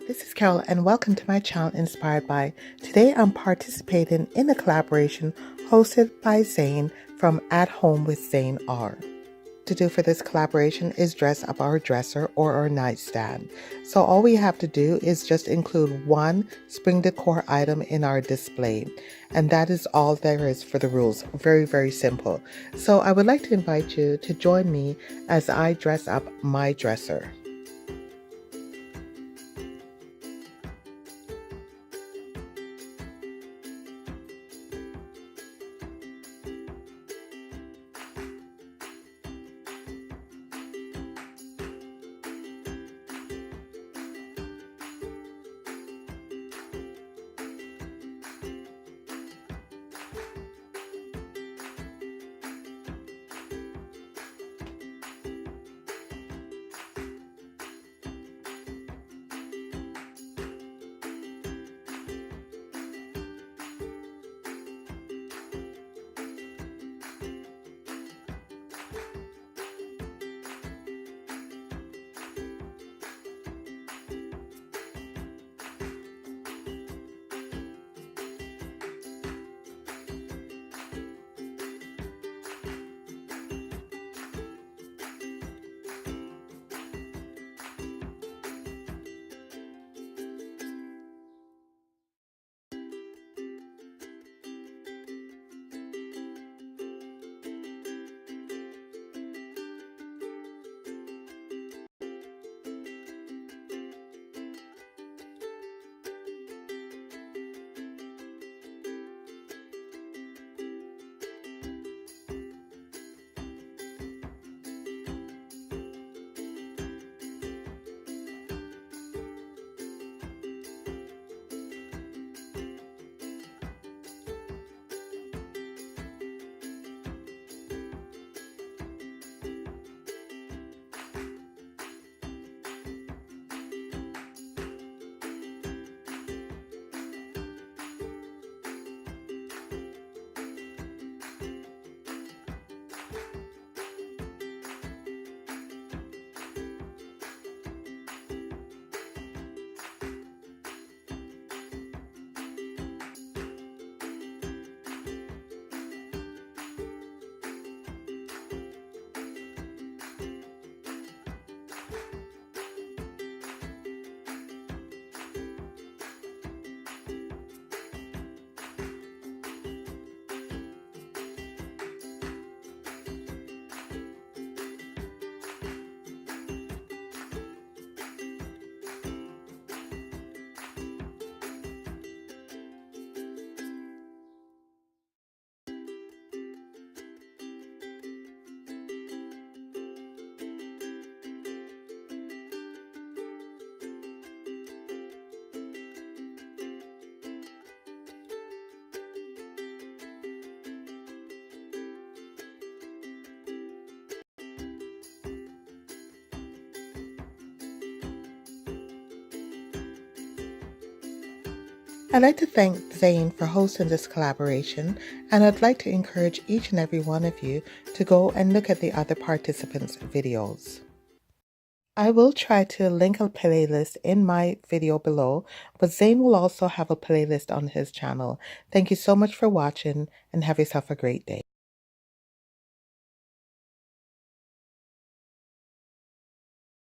This is Carol and welcome to my channel Inspired By. Today I'm participating in a collaboration hosted by Zane from At Home with Zane R. To do for this collaboration is dress up our dresser or our nightstand. So all we have to do is just include one spring decor item in our display. And that is all there is for the rules. Very, very simple. So I would like to invite you to join me as I dress up my dresser. I'd like to thank Zane for hosting this collaboration, and I'd like to encourage each and every one of you to go and look at the other participants' videos. I will try to link a playlist in my video below, but Zane will also have a playlist on his channel. Thank you so much for watching and have yourself a great day.